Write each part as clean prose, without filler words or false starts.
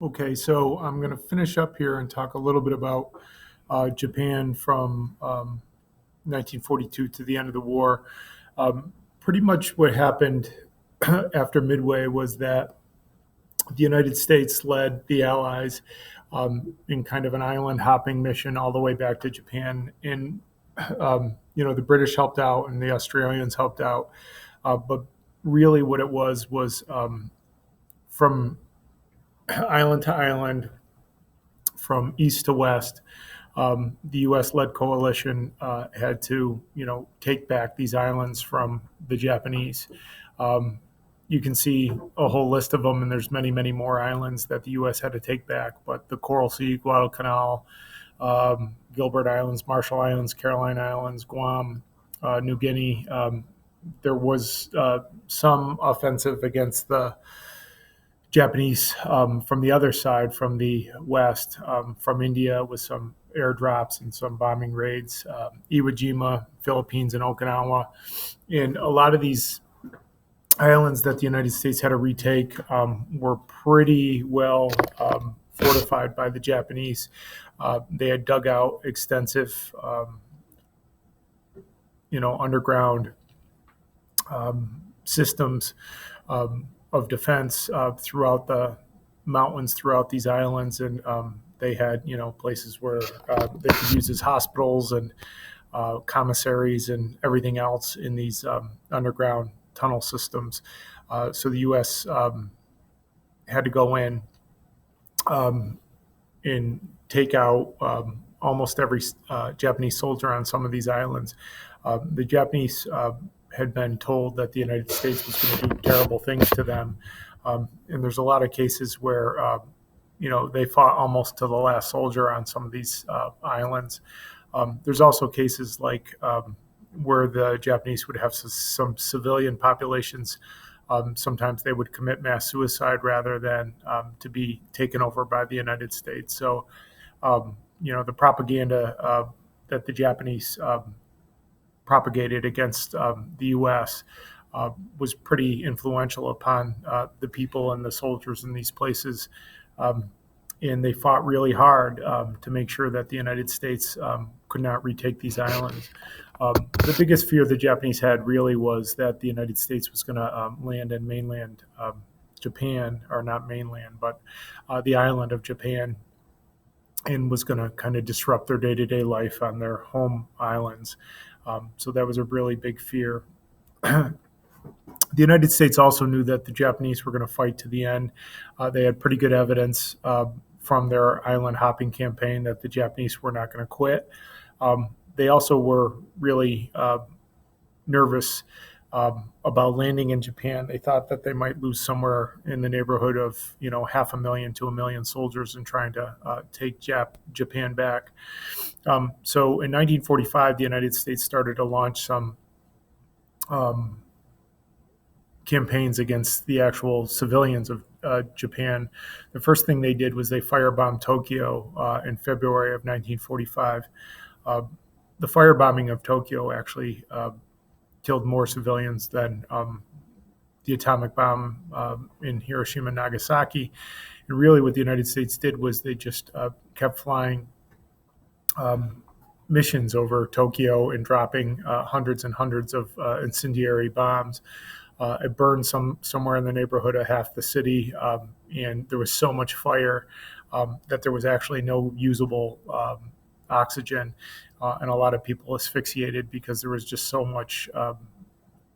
Okay, so I'm going to finish up here and talk a little bit about Japan from 1942 to the end of the war. Pretty much what happened after Midway was that the United States led the Allies in kind of an island hopping mission all the way back to Japan. And, the British helped out and the Australians helped out. But really, what it was from island to island, from east to west, the U.S.-led coalition had to, take back these islands from the Japanese. Um, you can see a whole list of them, and there's many, many more islands that the U.S. had to take back. But the Coral Sea, Guadalcanal, Gilbert Islands, Marshall Islands, Caroline Islands, Guam, New Guinea. There was some offensive against the Japanese from the other side, from the west, from India, with some airdrops and some bombing raids, Iwo Jima, Philippines, and Okinawa. And a lot of these islands that the United States had to retake were pretty well fortified by the Japanese. They had dug out extensive, underground systems of defense throughout the mountains, throughout these islands, and they had places where they could use as hospitals and commissaries and everything else in these underground tunnel systems. So the U.S. Had to go in and take out almost every Japanese soldier on some of these islands. The Japanese had been told that the United States was going to do terrible things to them. And there's a lot of cases where, they fought almost to the last soldier on some of these islands. There's also cases like where the Japanese would have some civilian populations. Sometimes they would commit mass suicide rather than to be taken over by the United States. So, the propaganda that the Japanese propagated against the U.S. Was pretty influential upon the people and the soldiers in these places. And they fought really hard to make sure that the United States could not retake these islands. The biggest fear the Japanese had really was that the United States was going to land in mainland Japan, or not mainland, but the island of Japan, and was going to kind of disrupt their day-to-day life on their home islands. So that was a really big fear. The United States also knew that the Japanese were going to fight to the end. They had pretty good evidence from their island hopping campaign that the Japanese were not going to quit. They also were really nervous about landing in Japan. They thought that they might lose somewhere in the neighborhood of 500,000 to 1 million soldiers in trying to take Japan back. So in 1945, the United States started to launch some campaigns against the actual civilians of Japan. The first thing they did was they firebombed Tokyo in February of 1945. The firebombing of Tokyo actually killed more civilians than the atomic bomb in Hiroshima and Nagasaki. And really what the United States did was they just kept flying missions over Tokyo and dropping hundreds and hundreds of incendiary bombs. It burned somewhere in the neighborhood of half the city, and there was so much fire that there was actually no usable oxygen, and a lot of people asphyxiated because there was just so much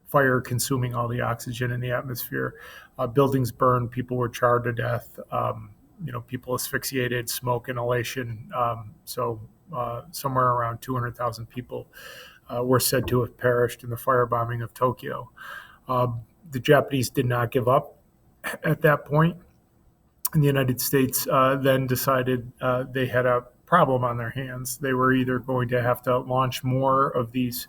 fire consuming all the oxygen in the atmosphere. Buildings burned, people were charred to death, people asphyxiated, smoke inhalation. So somewhere around 200,000 people were said to have perished in the firebombing of Tokyo. The Japanese did not give up at that point, and the United States then decided they had a problem on their hands. They were either going to have to launch more of these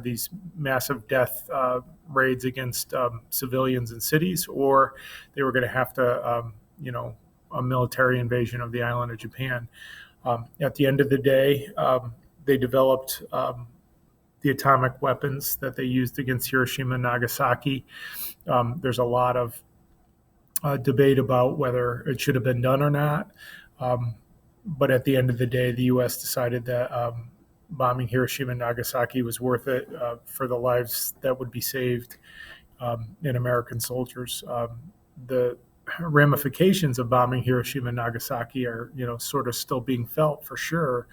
these massive death raids against civilians in cities, or they were going to have to, a military invasion of the island of Japan. At the end of the day, they developed the atomic weapons that they used against Hiroshima and Nagasaki. There's a lot of debate about whether it should have been done or not. Um, but at the end of the day, the U.S. decided that bombing Hiroshima and Nagasaki was worth it for the lives that would be saved in American soldiers. The ramifications of bombing Hiroshima and Nagasaki are, sort of still being felt for sure,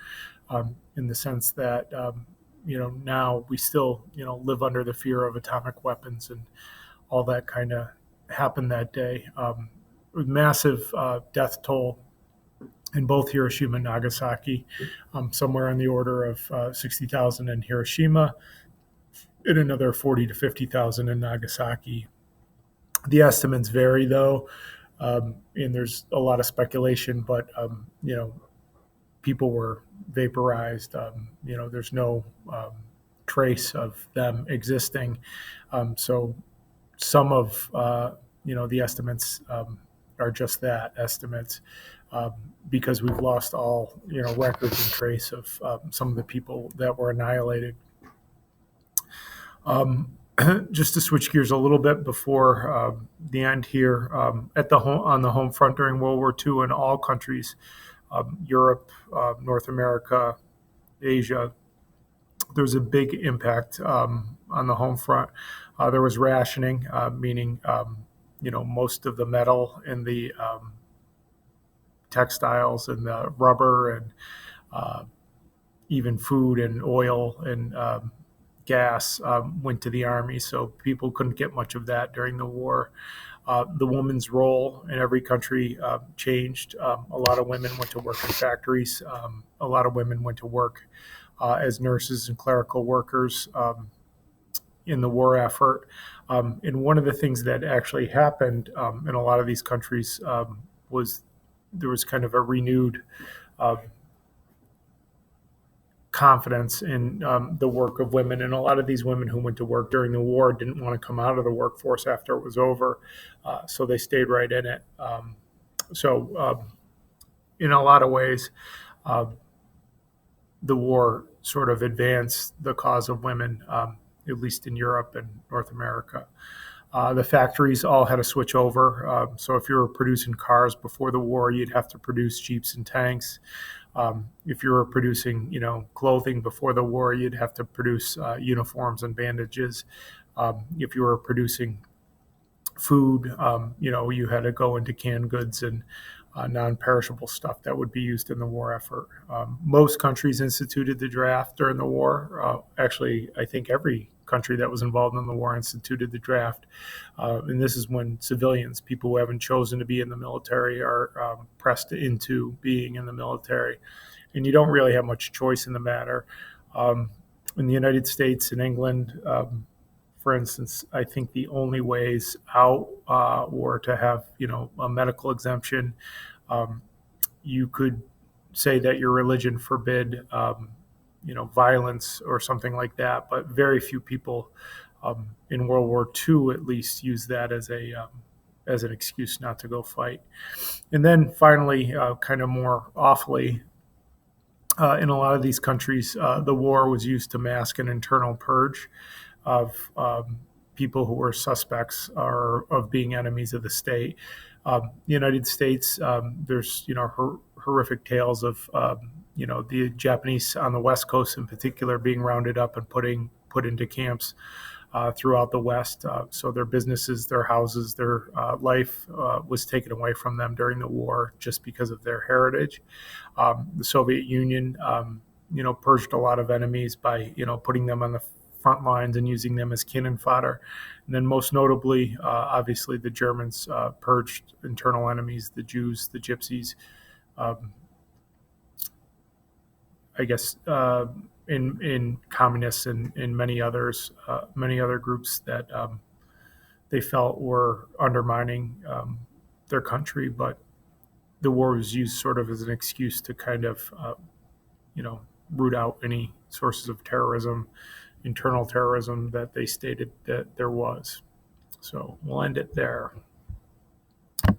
in the sense that, now we still, live under the fear of atomic weapons and all that kind of happened that day. Massive death toll in both Hiroshima and Nagasaki, somewhere on the order of 60,000 in Hiroshima and another 40 to 50,000 in Nagasaki. The estimates vary, though, and there's a lot of speculation, but, people were vaporized. There's no trace of them existing. So some of the estimates are just that, estimates, because we've lost all records and trace of some of the people that were annihilated. Just to switch gears a little bit before the end here, on the home front during World War II, in all countries, Europe, North America, Asia, there's a big impact on the home front. There was rationing, meaning most of the metal and the textiles and the rubber and even food and oil and gas went to the army, so people couldn't get much of that during the war. The woman's role in every country changed. A lot of women went to work in factories. A lot of women went to work as nurses and clerical workers in the war effort. And one of the things that actually happened in a lot of these countries was there was kind of a renewed confidence in the work of women. And a lot of these women who went to work during the war didn't want to come out of the workforce after it was over, so they stayed right in it. In a lot of ways, the war sort of advanced the cause of women, at least in Europe and North America. The factories all had to switch over. So if you were producing cars before the war, you'd have to produce jeeps and tanks. If you were producing, clothing before the war, you'd have to produce uniforms and bandages. If you were producing food, you had to go into canned goods and non-perishable stuff that would be used in the war effort. Most countries instituted the draft during the war. Actually, I think every country that was involved in the war instituted the draft. And this is when civilians, people who haven't chosen to be in the military, are pressed into being in the military. And you don't really have much choice in the matter. In the United States and England, for instance, I think the only ways out were to have, a medical exemption. You could say that your religion forbid, violence or something like that, but very few people in World War II, at least, use that as an excuse not to go fight. And then finally, kind of more awfully, in a lot of these countries, the war was used to mask an internal purge of people who were suspects or of being enemies of the state. The United States, there's horrific tales of the Japanese on the West Coast in particular being rounded up and put into camps throughout the West. So their businesses, their houses, their life was taken away from them during the war just because of their heritage. The Soviet Union, purged a lot of enemies by putting them on the front lines and using them as cannon fodder. And then most notably, obviously, the Germans purged internal enemies, the Jews, the Gypsies, I guess, in communists and in many others, many other groups that they felt were undermining their country. But the war was used sort of as an excuse to kind of, root out any sources of terrorism, internal terrorism that they stated that there was. So we'll end it there.